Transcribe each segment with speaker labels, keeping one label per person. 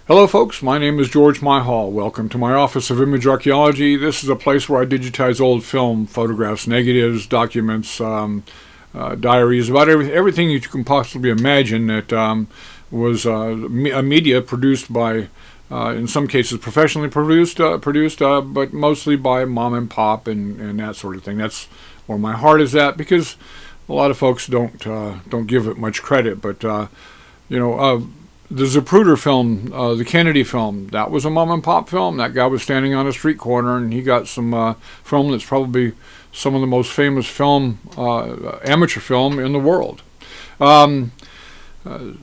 Speaker 1: Hello folks, my name is George Myhall. Welcome to my Office of Image Archaeology. This is a place where I digitize old film, photographs, negatives, documents, diaries, about everything you can possibly imagine that was a media produced by, in some cases professionally produced, but mostly by mom and pop and that sort of thing. That's where my heart is at, because a lot of folks don't give it much credit, but the Zapruder film, the Kennedy film, that was a mom and pop film. That guy was standing on a street corner and he got some film that's probably some of the most famous film, amateur film in the world.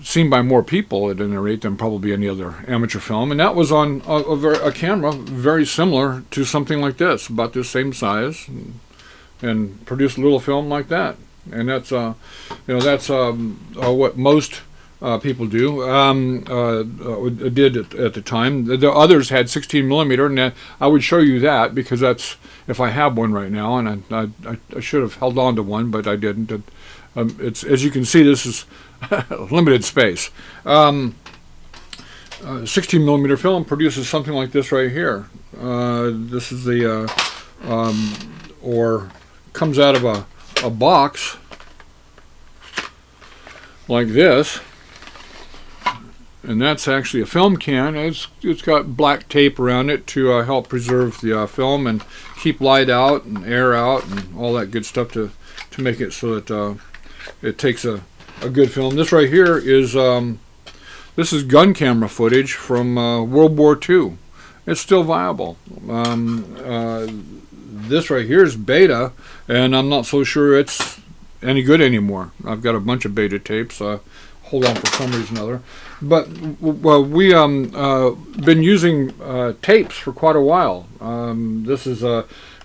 Speaker 1: Seen by more people at any rate than probably any other amateur film. And that was on a camera very similar to something like this, about this same size, and produced a little film like that. And that's what most people do, did at the time. The others had 16 millimeter, and I would show you that because that's, if I have one right now, and I should have held on to one, but I didn't. It's, as you can see, this is limited space. 16 millimeter film produces something like this right here. This is the or comes out of a box like this. And that's actually a film can. It's got black tape around it to help preserve the film and keep light out and air out and all that good stuff to make it so that it takes a good film. This right here is this is gun camera footage from World War II. It's still viable. This right here is beta, and I'm not so sure it's any good anymore. I've got a bunch of beta tapes. Hold on for some reason or other. But we been using tapes for quite a while. This is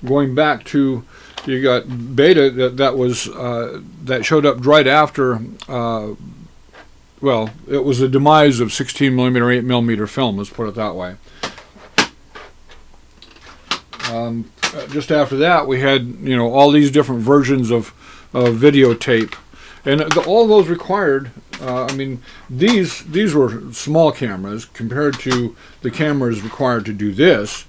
Speaker 1: going back to, you got beta that showed up right after. Well, it was the demise of 16 millimeter, 8 millimeter film. Let's put it that way. Just after that, we had all these different versions of videotape. And all those required, these were small cameras compared to the cameras required to do this,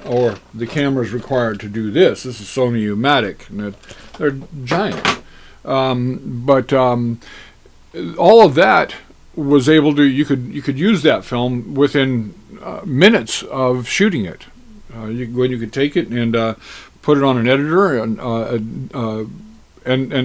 Speaker 1: or the cameras required to do this. This is Sony U-matic, and they're giant. But all of that was able to, you could use that film within minutes of shooting it. You could take it and put it on an editor and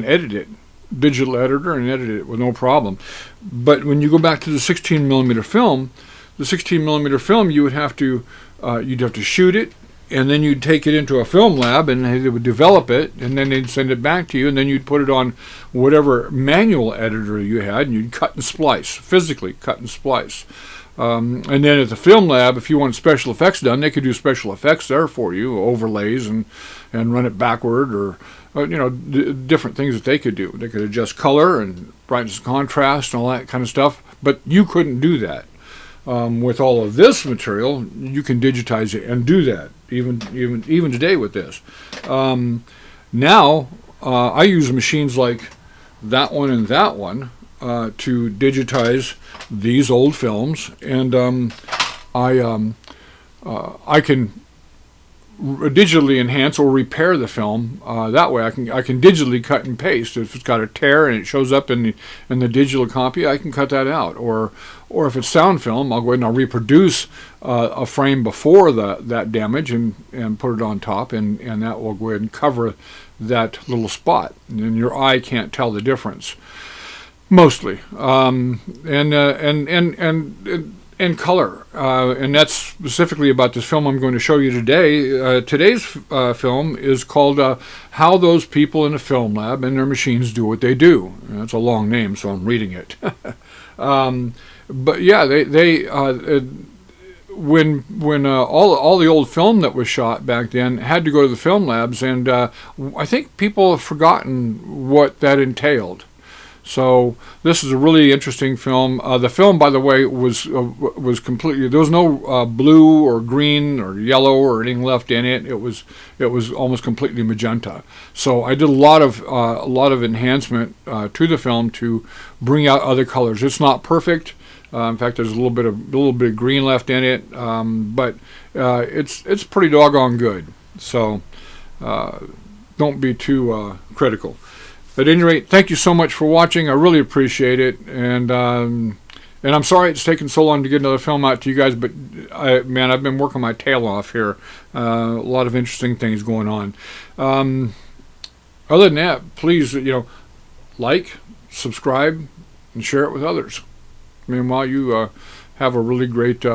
Speaker 1: edit it. Digital editor, and edit it with no problem. But when you go back to the 16 millimeter film, you would have to you'd have to shoot it, and then you'd take it into a film lab, and they would develop it, and then they'd send it back to you, and then you'd put it on whatever manual editor you had, and you'd cut and splice, physically cut and splice. And then at the film lab, if you want special effects done, they could do special effects there for you, overlays and run it backward, or different things that they could do. They could adjust color and brightness and contrast and all that kind of stuff, but you couldn't do that. With all of this material, you can digitize it and do that, even today with this. Now, I use machines like that one and that one to digitize these old films, and I can digitally enhance or repair the film. That way I can digitally cut and paste. If it's got a tear and it shows up in the digital copy, I can cut that out. Or if it's sound film, I'll go ahead and I'll reproduce a frame before that damage and put it on top, and that will go ahead and cover that little spot, and your eye can't tell the difference mostly. And color, and that's specifically about this film I'm going to show you today. Today's film is called How Those People in a Film Lab and Their Machines Do What They Do. And that's a long name, so I'm reading it. But yeah, when all the old film that was shot back then had to go to the film labs, and I think people have forgotten what that entailed. So this is a really interesting film. The film, by the way, was completely, there was no blue or green or yellow or anything left in it. It was almost completely magenta. So I did a lot of enhancement to the film to bring out other colors. It's not perfect. In fact, there's a little bit of green left in it, but it's pretty doggone good. So don't be too critical. At any rate, thank you so much for watching. I really appreciate it, and I'm sorry it's taken so long to get another film out to you guys, but I've been working my tail off here. A lot of interesting things going on. Other than that, please, like, subscribe, and share it with others. Meanwhile, you have a really great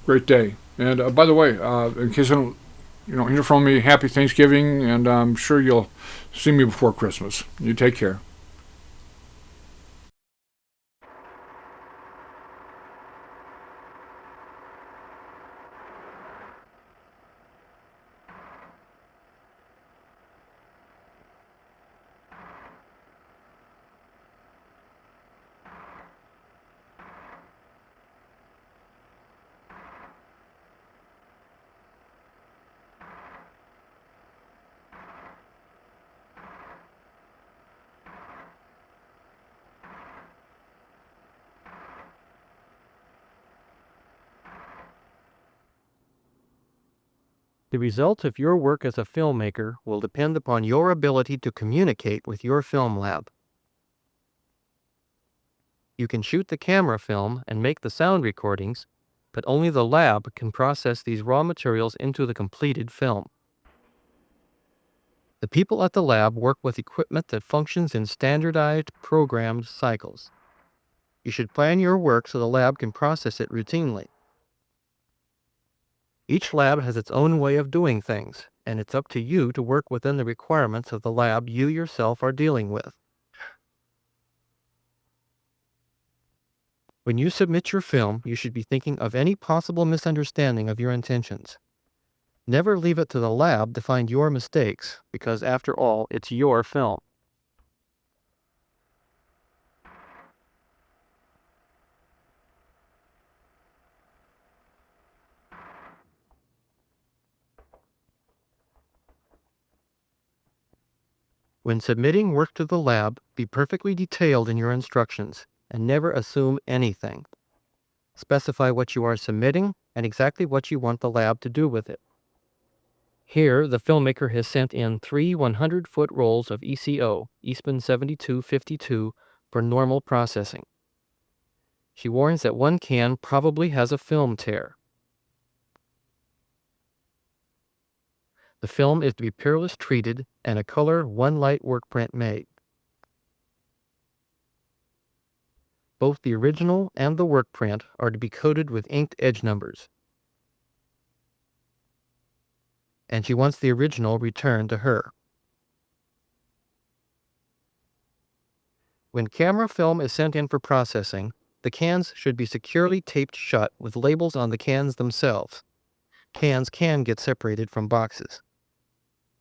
Speaker 1: great day. And by the way, in case I don't hear from me, happy Thanksgiving, and I'm sure you'll see me before Christmas. You take care.
Speaker 2: The result of your work as a filmmaker will depend upon your ability to communicate with your film lab. You can shoot the camera film and make the sound recordings, but only the lab can process these raw materials into the completed film. The people at the lab work with equipment that functions in standardized, programmed cycles. You should plan your work so the lab can process it routinely. Each lab has its own way of doing things, and it's up to you to work within the requirements of the lab you yourself are dealing with. When you submit your film, you should be thinking of any possible misunderstanding of your intentions. Never leave it to the lab to find your mistakes, because after all, it's your film. When submitting work to the lab, be perfectly detailed in your instructions, and never assume anything. Specify what you are submitting and exactly what you want the lab to do with it. Here, the filmmaker has sent in 3 100-foot rolls of ECO, Eastman 7252, for normal processing. She warns that one can probably has a film tear. The film is to be peerless treated and a color one light work print made. Both the original and the work print are to be coated with inked edge numbers. And she wants the original returned to her. When camera film is sent in for processing, the cans should be securely taped shut with labels on the cans themselves. Cans can get separated from boxes.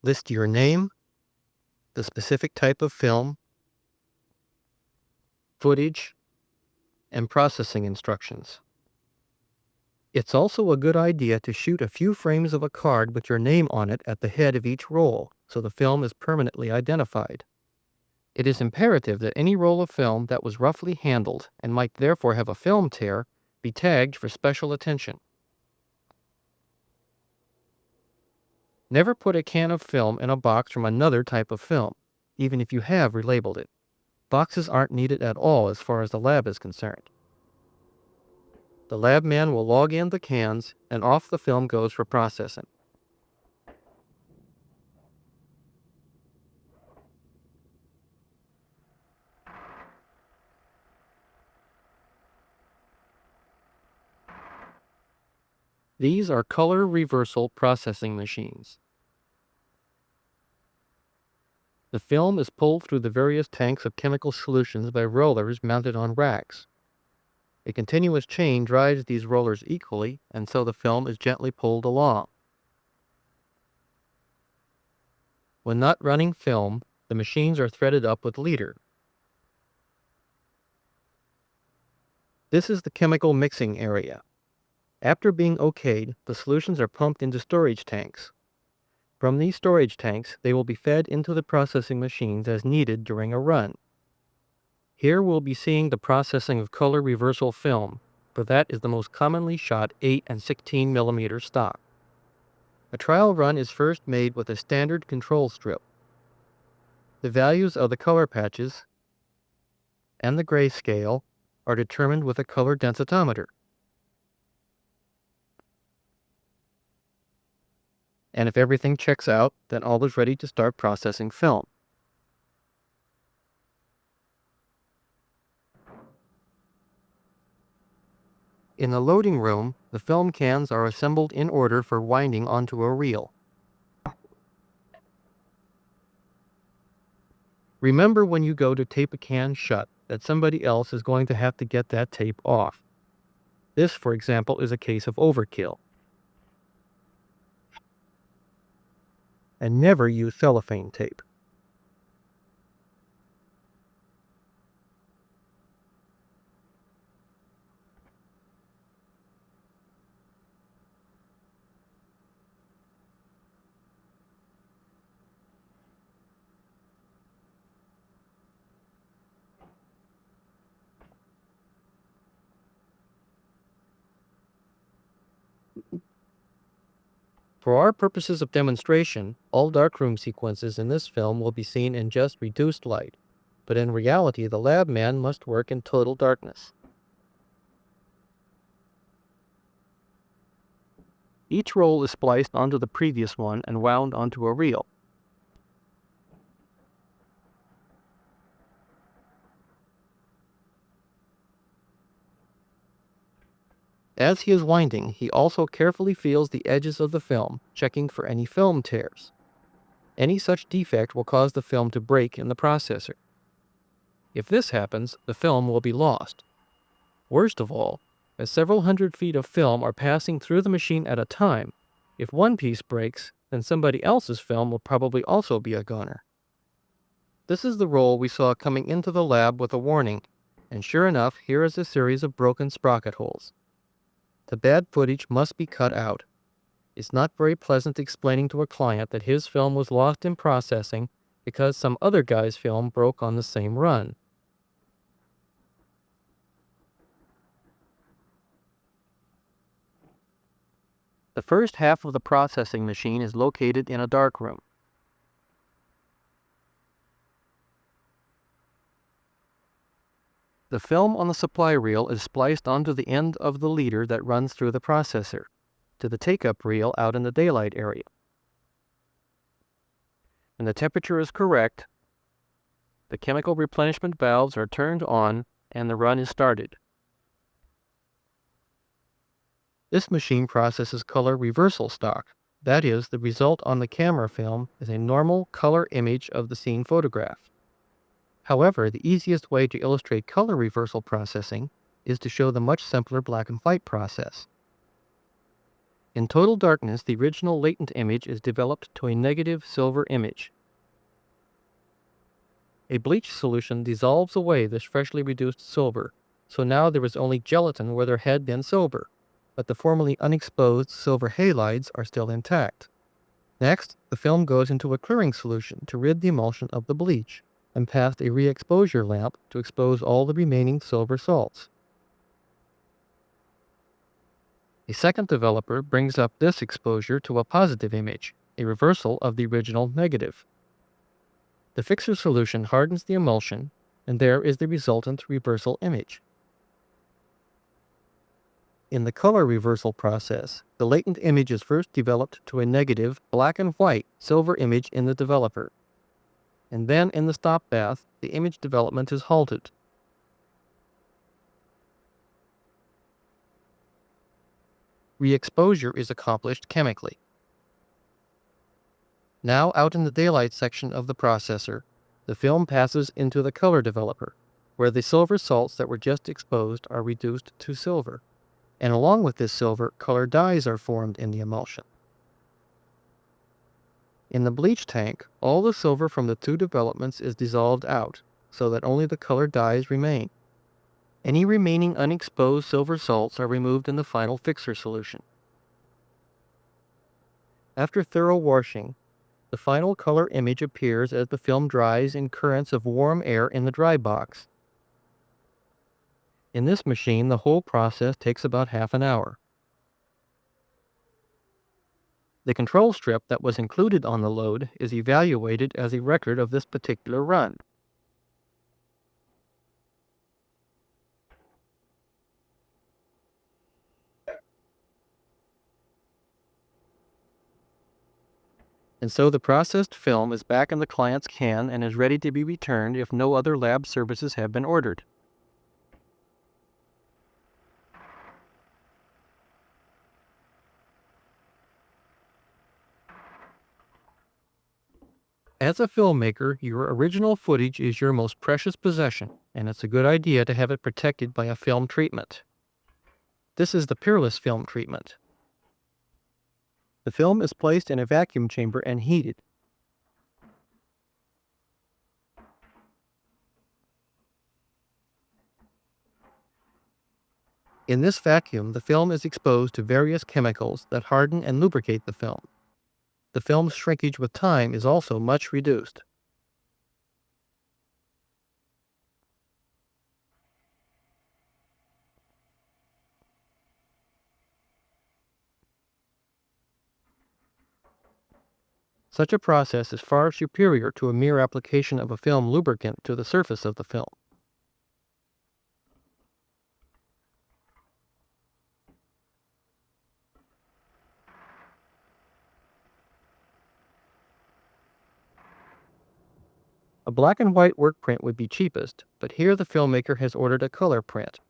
Speaker 2: List your name, the specific type of film, footage, and processing instructions. It's also a good idea to shoot a few frames of a card with your name on it at the head of each roll, so the film is permanently identified. It is imperative that any roll of film that was roughly handled and might therefore have a film tear be tagged for special attention. Never put a can of film in a box from another type of film, even if you have relabeled it. Boxes aren't needed at all as far as the lab is concerned. The lab man will log in the cans, and off the film goes for processing. These are color reversal processing machines. The film is pulled through the various tanks of chemical solutions by rollers mounted on racks. A continuous chain drives these rollers equally, and so the film is gently pulled along. When not running film, the machines are threaded up with leader. This is the chemical mixing area. After being okayed, the solutions are pumped into storage tanks. From these storage tanks, they will be fed into the processing machines as needed during a run. Here we'll be seeing the processing of color reversal film, for that is the most commonly shot 8 and 16 millimeter stock. A trial run is first made with a standard control strip. The values of the color patches and the grayscale are determined with a color densitometer. And if everything checks out, then all is ready to start processing film. In the loading room, the film cans are assembled in order for winding onto a reel. Remember when you go to tape a can shut that somebody else is going to have to get that tape off. This, for example, is a case of overkill. And never use cellophane tape. For our purposes of demonstration, all darkroom sequences in this film will be seen in just reduced light, but in reality the lab man must work in total darkness. Each roll is spliced onto the previous one and wound onto a reel. As he is winding, he also carefully feels the edges of the film, checking for any film tears. Any such defect will cause the film to break in the processor. If this happens, the film will be lost. Worst of all, as several hundred feet of film are passing through the machine at a time, if one piece breaks, then somebody else's film will probably also be a goner. This is the roll we saw coming into the lab with a warning, and sure enough, here is a series of broken sprocket holes. The bad footage must be cut out. It's not very pleasant explaining to a client that his film was lost in processing because some other guy's film broke on the same run. The first half of the processing machine is located in a darkroom. The film on the supply reel is spliced onto the end of the leader that runs through the processor, to the take-up reel out in the daylight area. When the temperature is correct, the chemical replenishment valves are turned on and the run is started. This machine processes color reversal stock. That is, the result on the camera film is a normal color image of the scene photograph. However, the easiest way to illustrate color reversal processing is to show the much simpler black and white process. In total darkness, the original latent image is developed to a negative silver image. A bleach solution dissolves away this freshly reduced silver, so now there is only gelatin where there had been silver, but the formerly unexposed silver halides are still intact. Next, the film goes into a clearing solution to rid the emulsion of the bleach, and past a re-exposure lamp to expose all the remaining silver salts. A second developer brings up this exposure to a positive image, a reversal of the original negative. The fixer solution hardens the emulsion, and there is the resultant reversal image. In the color reversal process, the latent image is first developed to a negative black and white silver image in the developer. And then in the stop bath, the image development is halted. Re-exposure is accomplished chemically. Now out in the daylight section of the processor, the film passes into the color developer, where the silver salts that were just exposed are reduced to silver. And along with this silver, color dyes are formed in the emulsion. In the bleach tank, all the silver from the two developments is dissolved out, so that only the color dyes remain. Any remaining unexposed silver salts are removed in the final fixer solution. After thorough washing, the final color image appears as the film dries in currents of warm air in the dry box. In this machine, the whole process takes about half an hour. The control strip that was included on the load is evaluated as a record of this particular run. And so the processed film is back in the client's can and is ready to be returned if no other lab services have been ordered. As a filmmaker, your original footage is your most precious possession, and it's a good idea to have it protected by a film treatment. This is the Peerless film treatment. The film is placed in a vacuum chamber and heated. In this vacuum, the film is exposed to various chemicals that harden and lubricate the film. The film's shrinkage with time is also much reduced. Such a process is far superior to a mere application of a film lubricant to the surface of the film. A black and white work print would be cheapest, but here the filmmaker has ordered a color print.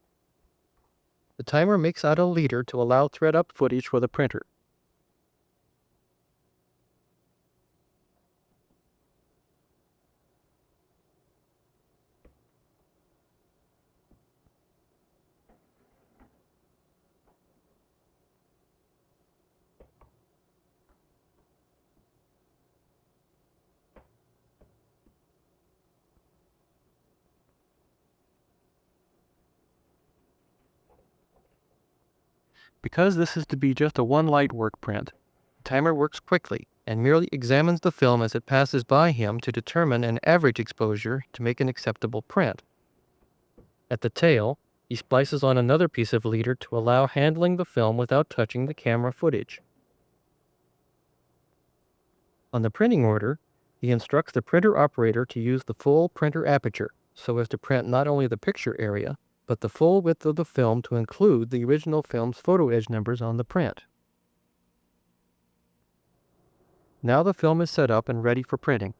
Speaker 2: The timer makes out a leader to allow thread-up footage for the printer. Because this is to be just a one-light work print, the timer works quickly and merely examines the film as it passes by him to determine an average exposure to make an acceptable print. At the tail, he splices on another piece of leader to allow handling the film without touching the camera footage. On the printing order, he instructs the printer operator to use the full printer aperture so as to print not only the picture area, but the full width of the film to include the original film's photo edge numbers on the print. Now the film is set up and ready for printing.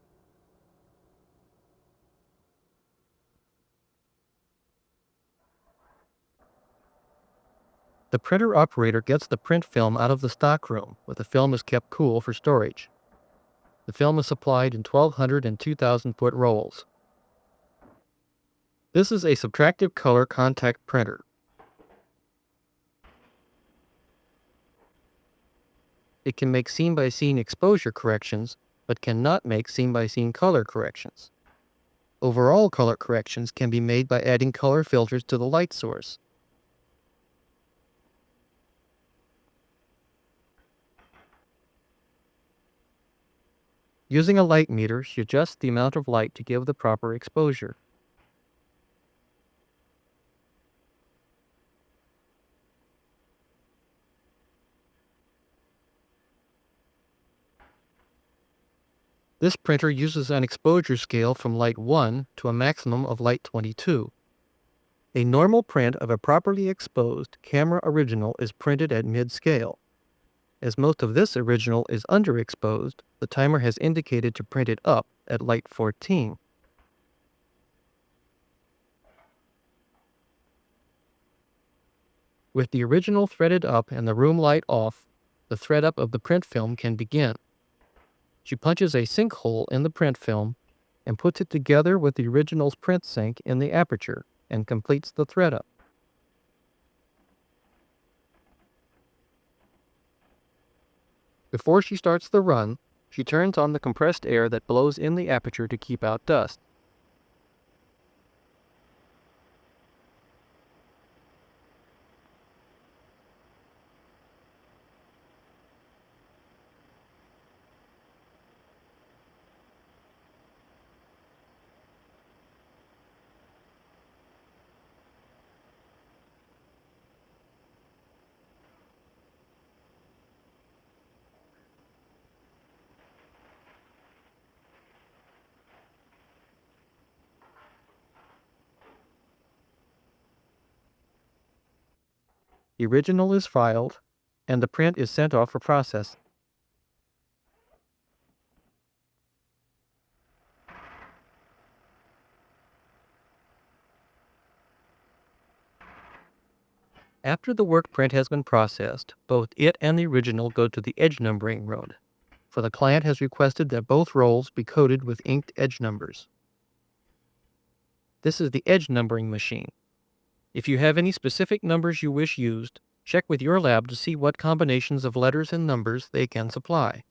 Speaker 2: The printer operator gets the print film out of the stockroom, where the film is kept cool for storage. The film is supplied in 1200 and 2000 foot rolls. This is a subtractive color contact printer. It can make scene-by-scene exposure corrections, but cannot make scene-by-scene color corrections. Overall color corrections can be made by adding color filters to the light source. Using a light meter, she adjusts the amount of light to give the proper exposure. This printer uses an exposure scale from light 1 to a maximum of light 22. A normal print of a properly exposed camera original is printed at mid-scale. As most of this original is underexposed, the timer has indicated to print it up at light 14. With the original threaded up and the room light off, the thread up of the print film can begin. She punches a sink hole in the print film and puts it together with the original's print sink in the aperture and completes the thread up. Before she starts the run, she turns on the compressed air that blows in the aperture to keep out dust. the original is filed, and the print is sent off for processing. After the work print has been processed, both it and the original go to the edge numbering road, for the client has requested that both rolls be coded with inked edge numbers. This is the edge numbering machine. If you have any specific numbers you wish used, check with your lab to see what combinations of letters and numbers they can supply.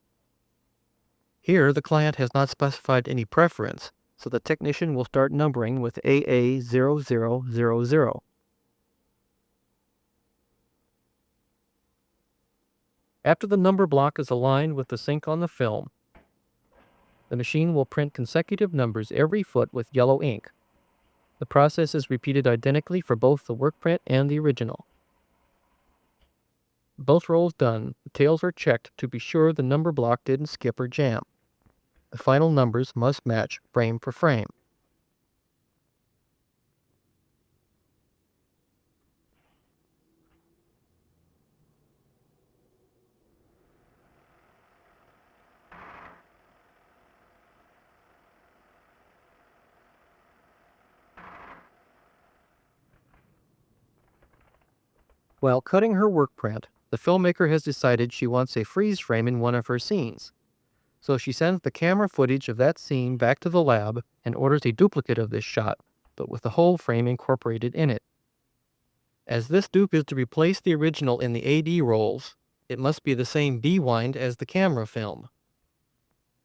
Speaker 2: Here, the client has not specified any preference, so the technician will start numbering with AA0000. After the number block is aligned with the sync on the film, the machine will print consecutive numbers every foot with yellow ink. The process is repeated identically for both the work print and the original. Both rolls done, the tails are checked to be sure the number block didn't skip or jam. The final numbers must match frame for frame. While cutting her work print, the filmmaker has decided she wants a freeze frame in one of her scenes. So she sends the camera footage of that scene back to the lab and orders a duplicate of this shot, but with the whole frame incorporated in it. As this dupe is to replace the original in the AD rolls, it must be the same B-wind as the camera film.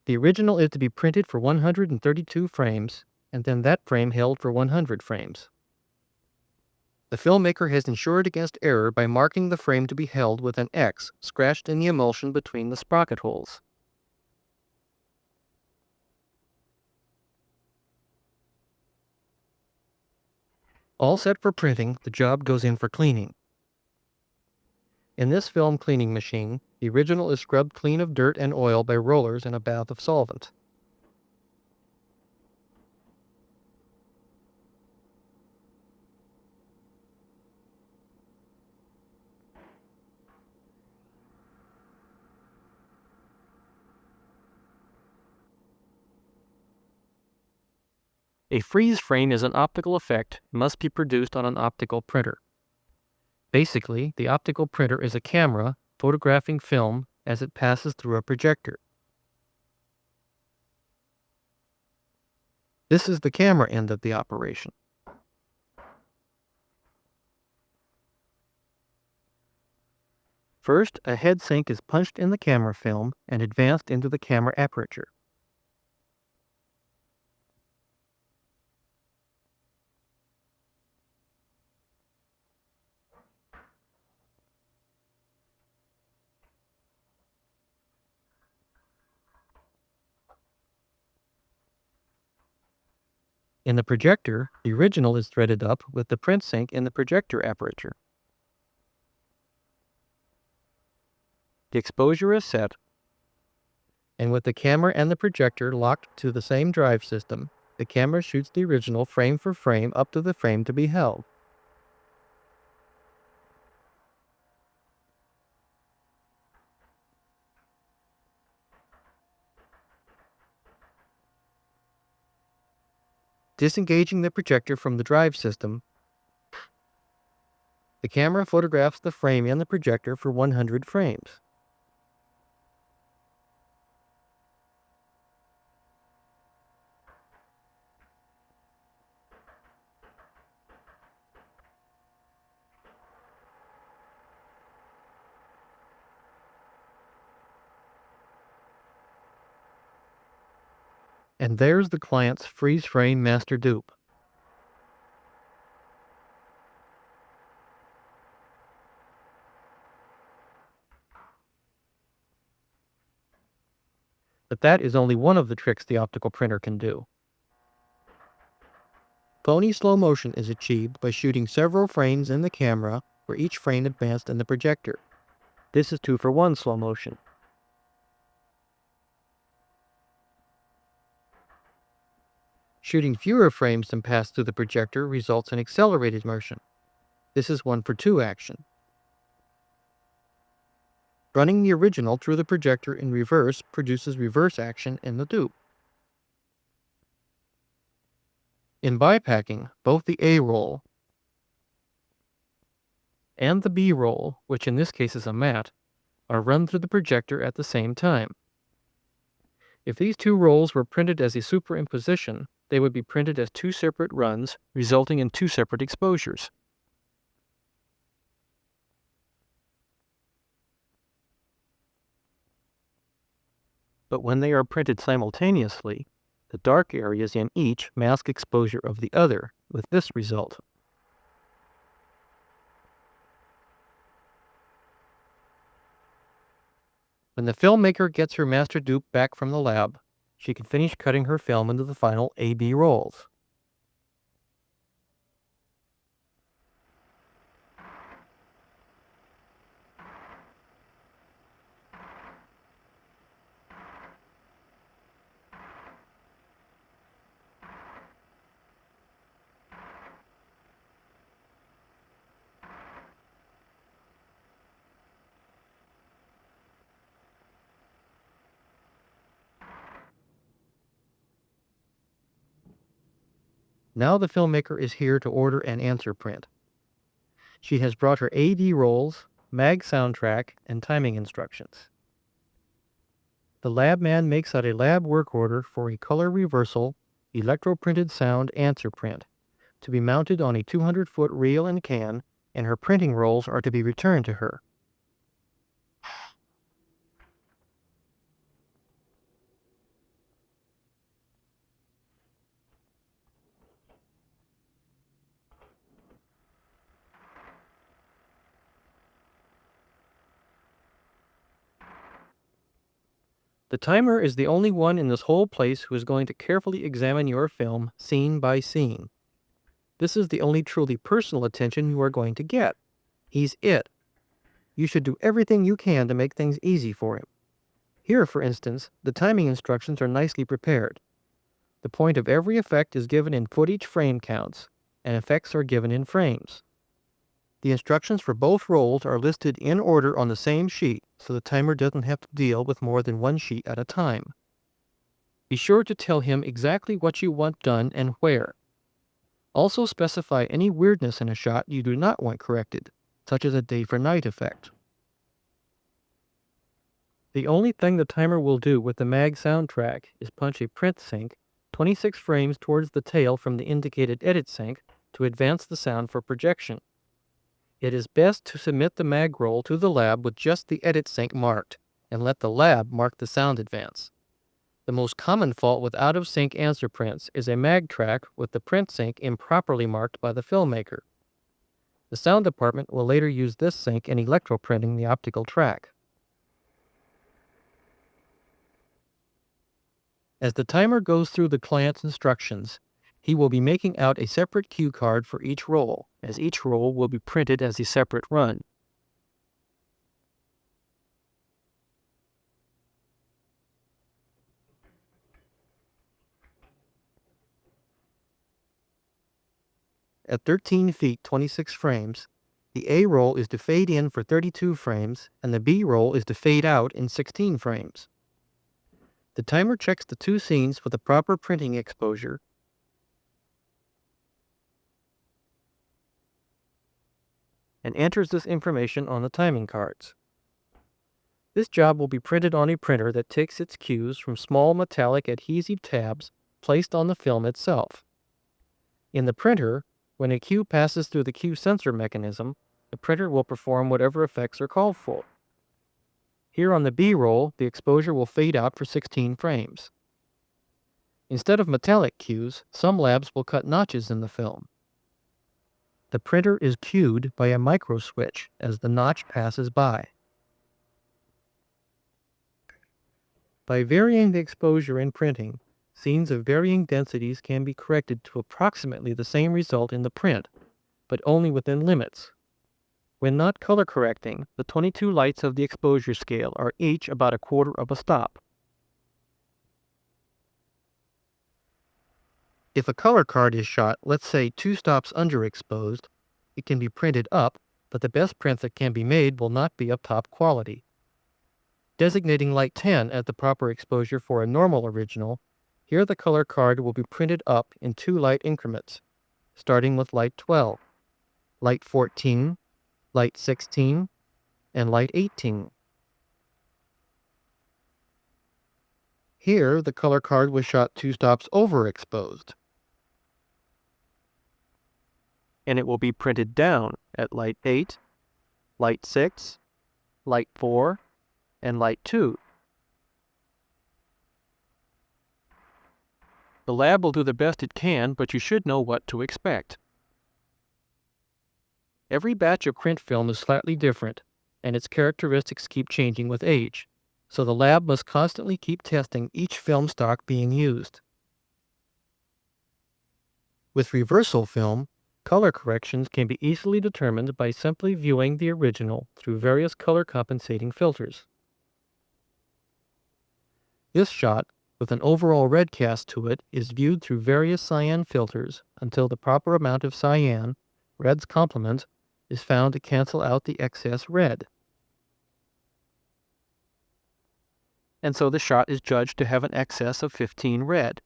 Speaker 2: The original is to be printed for 132 frames, and then that frame held for 100 frames. The filmmaker has ensured against error by marking the frame to be held with an X scratched in the emulsion between the sprocket holes. All set for printing, the job goes in for cleaning. In this film cleaning machine, the original is scrubbed clean of dirt and oil by rollers in a bath of solvent. A freeze frame is an optical effect and must be produced on an optical printer. Basically, the optical printer is a camera photographing film as it passes through a projector. This is the camera end of the operation. First, a head sink is punched in the camera film and advanced into the camera aperture. In the projector, the original is threaded up with the print sink in the projector aperture. The exposure is set, and with the camera and the projector locked to the same drive system, the camera shoots the original frame for frame up to the frame to be held. Disengaging the projector from the drive system, the camera photographs the frame and the projector for 100 frames. And there's the client's freeze frame master dupe. But that is only one of the tricks the optical printer can do. Phony slow motion is achieved by shooting several frames in the camera where each frame advanced in the projector. This is 2-for-1 slow motion. Shooting fewer frames than pass through the projector results in accelerated motion. This is 1-for-2 action. Running the original through the projector in reverse produces reverse action in the dupe. In bipacking, both the A roll and the B roll, which in this case is a matte, are run through the projector at the same time. If these two rolls were printed as a superimposition, they would be printed as two separate runs, resulting in two separate exposures. But when they are printed simultaneously, the dark areas in each mask exposure of the other, with this result. When the filmmaker gets her master dupe back from the lab, she can finish cutting her film into the final A-B rolls. Now the filmmaker is here to order an answer print. She has brought her AD rolls, mag soundtrack, and timing instructions. The lab man makes out a lab work order for a color reversal, electro-printed sound answer print to be mounted on a 200-foot reel and can, and her printing rolls are to be returned to her. The timer is the only one in this whole place who is going to carefully examine your film scene by scene. This is the only truly personal attention you are going to get. He's it. You should do everything you can to make things easy for him. Here, for instance, the timing instructions are nicely prepared. The point of every effect is given in footage frame counts, and effects are given in frames. The instructions for both rolls are listed in order on the same sheet, so the timer doesn't have to deal with more than one sheet at a time. Be sure to tell him exactly what you want done and where. Also specify any weirdness in a shot you do not want corrected, such as a day for night effect. The only thing the timer will do with the mag soundtrack is punch a print sync 26 frames towards the tail from the indicated edit sync to advance the sound for projection. It is best to submit the mag roll to the lab with just the edit sync marked, and let the lab mark the sound advance. The most common fault with out-of-sync answer prints is a mag track with the print sync improperly marked by the filmmaker. The sound department will later use this sync in electroprinting the optical track. As the timer goes through the client's instructions, he will be making out a separate cue card for each roll, as each roll will be printed as a separate run. At 13 feet 26 frames, the A roll is to fade in for 32 frames, and the B roll is to fade out in 16 frames. The timer checks the two scenes for the proper printing exposure and enters this information on the timing cards. This job will be printed on a printer that takes its cues from small metallic adhesive tabs placed on the film itself. In the printer, when a cue passes through the cue sensor mechanism, the printer will perform whatever effects are called for. Here on the B roll, the exposure will fade out for 16 frames. Instead of metallic cues, some labs will cut notches in the film. The printer is cued by a micro switch as the notch passes by. By varying the exposure in printing, scenes of varying densities can be corrected to approximately the same result in the print, but only within limits. When not color correcting, the 22 lights of the exposure scale are each about a quarter of a stop. If a color card is shot, let's say 2 stops underexposed, it can be printed up, but the best print that can be made will not be of top quality. Designating light 10 as the proper exposure for a normal original, here the color card will be printed up in 2 light increments, starting with light 12, light 14, light 16, and light 18. Here, the color card was shot 2 stops overexposed, and it will be printed down at light 8, light 6, light 4, and light 2. The lab will do the best it can, but you should know what to expect. Every batch of print film is slightly different, and its characteristics keep changing with age, so the lab must constantly keep testing each film stock being used. With reversal film, color corrections can be easily determined by simply viewing the original through various color compensating filters. This shot, with an overall red cast to it, is viewed through various cyan filters until the proper amount of cyan, red's complement, is found to cancel out the excess red. And so the shot is judged to have an excess of 15 red.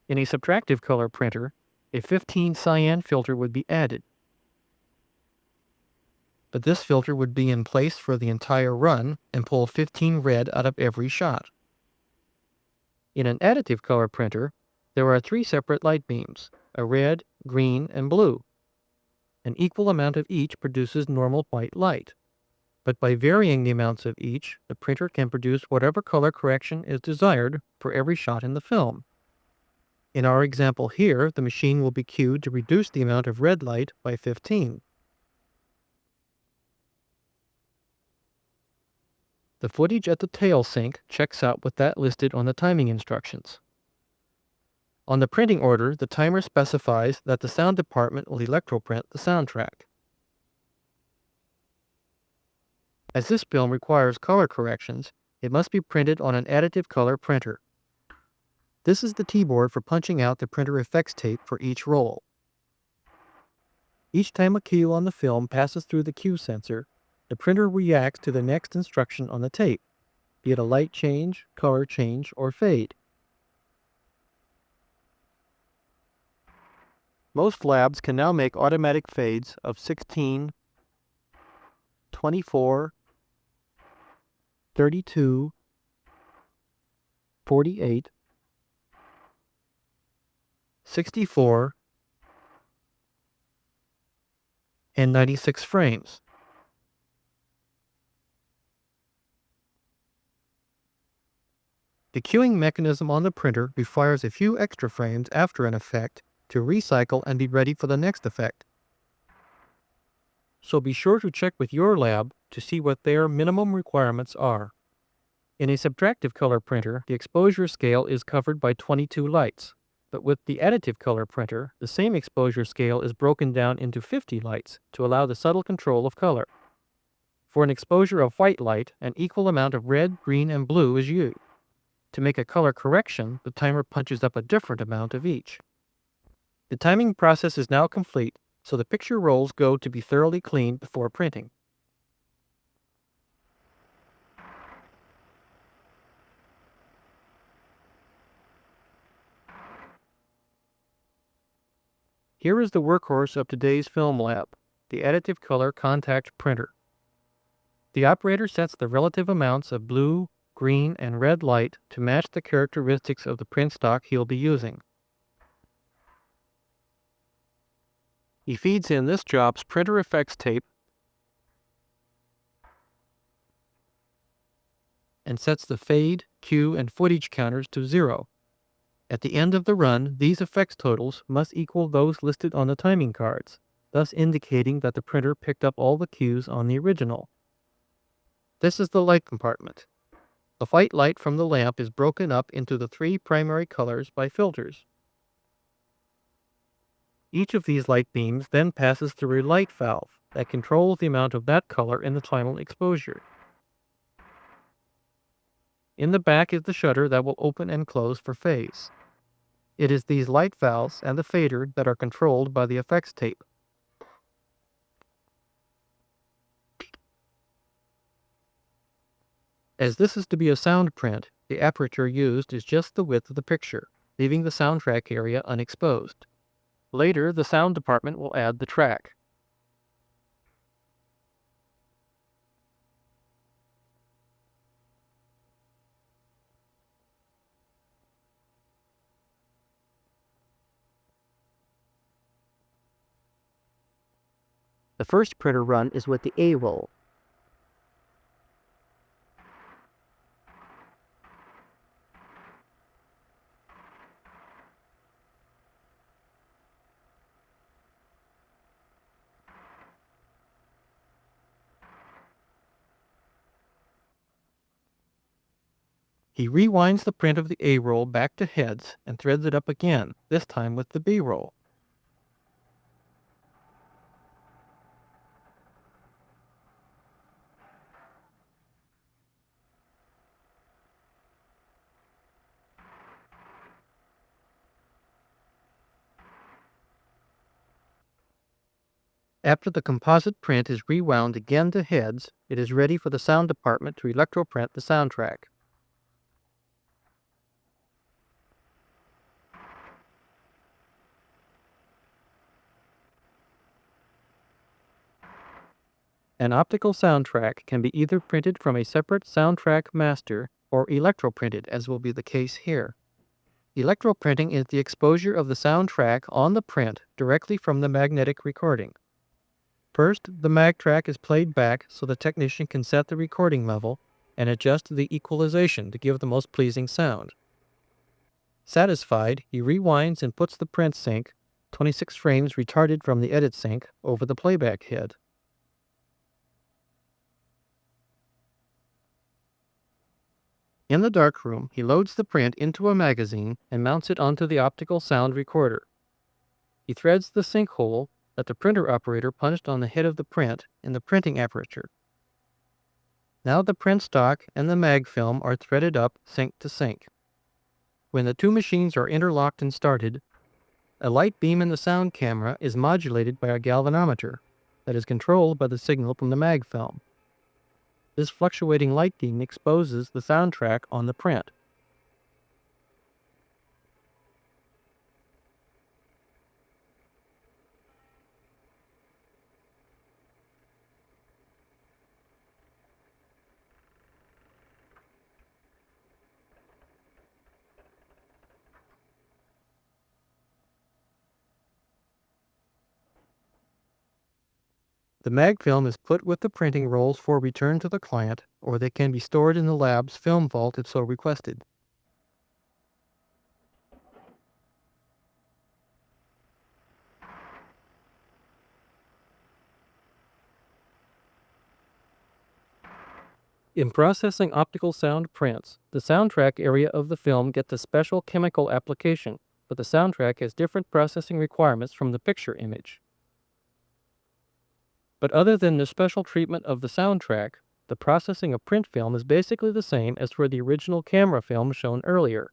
Speaker 2: In a subtractive color printer, a 15 cyan filter would be added. But this filter would be in place for the entire run and pull 15 red out of every shot. In an additive color printer, there are 3 separate light beams, a red, green, and blue. An equal amount of each produces normal white light. But by varying the amounts of each, the printer can produce whatever color correction is desired for every shot in the film. In our example here, the machine will be cued to reduce the amount of red light by 15. The footage at the tail sync checks out with that listed on the timing instructions. On the printing order, the timer specifies that the sound department will electroprint the soundtrack. As this film requires color corrections, it must be printed on an additive color printer. This is the keyboard for punching out the printer effects tape for each roll. Each time a cue on the film passes through the cue sensor, the printer reacts to the next instruction on the tape, be it a light change, color change, or fade. Most labs can now make automatic fades of 16, 24, 32, 48, 64, and 96 frames. The cueing mechanism on the printer requires a few extra frames after an effect to recycle and be ready for the next effect. So be sure to check with your lab to see what their minimum requirements are. In a subtractive color printer, the exposure scale is covered by 22 lights, but with the additive color printer, the same exposure scale is broken down into 50 lights to allow the subtle control of color. For an exposure of white light, an equal amount of red, green, and blue is used. To make a color correction, the timer punches up a different amount of each. The timing process is now complete, so the picture rolls go to be thoroughly cleaned before printing. Here is the workhorse of today's film lab, the additive color contact printer. The operator sets the relative amounts of blue, green, and red light to match the characteristics of the print stock he'll be using. He feeds in this job's printer effects tape and sets the fade, cue, and footage counters to 0. At the end of the run, these effects totals must equal those listed on the timing cards, thus indicating that the printer picked up all the cues on the original. This is the light compartment. The white light from the lamp is broken up into the 3 primary colors by filters. Each of these light beams then passes through a light valve that controls the amount of that color in the final exposure. In the back is the shutter that will open and close for phase. It is these light valves and the fader that are controlled by the effects tape. As this is to be a sound print, the aperture used is just the width of the picture, leaving the soundtrack area unexposed. Later, the sound department will add the track. The first printer run is with the A roll. He rewinds the print of the A roll back to heads and threads it up again, this time with the B roll. After the composite print is rewound again to heads, it is ready for the sound department to electroprint the soundtrack. An optical soundtrack can be either printed from a separate soundtrack master or electroprinted, as will be the case here. Electroprinting is the exposure of the soundtrack on the print directly from the magnetic recording. First, the mag track is played back so the technician can set the recording level and adjust the equalization to give the most pleasing sound. Satisfied, he rewinds and puts the print sync, 26 frames retarded from the edit sync, over the playback head. In the darkroom, he loads the print into a magazine and mounts it onto the optical sound recorder. He threads the sync hole that the printer operator punched on the head of the print in the printing aperture. Now the print stock and the mag film are threaded up sync to sync. When the two machines are interlocked and started, a light beam in the sound camera is modulated by a galvanometer that is controlled by the signal from the mag film. This fluctuating light beam exposes the soundtrack on the print. The mag film is put with the printing rolls for return to the client, or they can be stored in the lab's film vault if so requested. In processing optical sound prints, the soundtrack area of the film gets a special chemical application, but the soundtrack has different processing requirements from the picture image. But other than the special treatment of the soundtrack, the processing of print film is basically the same as for the original camera film shown earlier.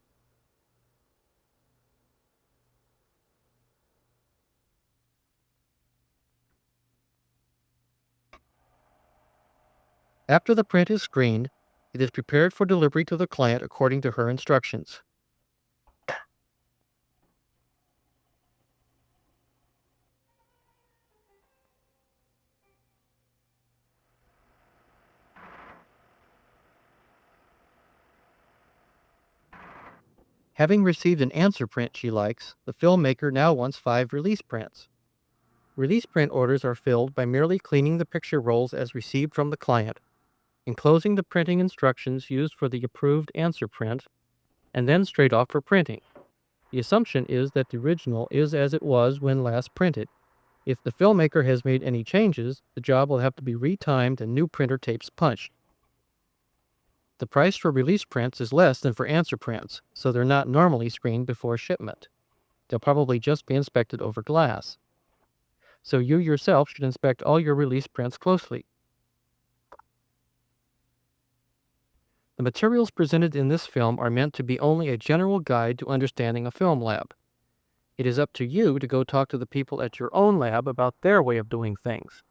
Speaker 2: After the print is screened, it is prepared for delivery to the client according to her instructions. Having received an answer print she likes, the filmmaker now wants 5 release prints. Release print orders are filled by merely cleaning the picture rolls as received from the client, enclosing the printing instructions used for the approved answer print, and then straight off for printing. The assumption is that the original is as it was when last printed. If the filmmaker has made any changes, the job will have to be retimed and new printer tapes punched. The price for release prints is less than for answer prints, so they're not normally screened before shipment. They'll probably just be inspected over glass. So you yourself should inspect all your release prints closely. The materials presented in this film are meant to be only a general guide to understanding a film lab. It is up to you to go talk to the people at your own lab about their way of doing things.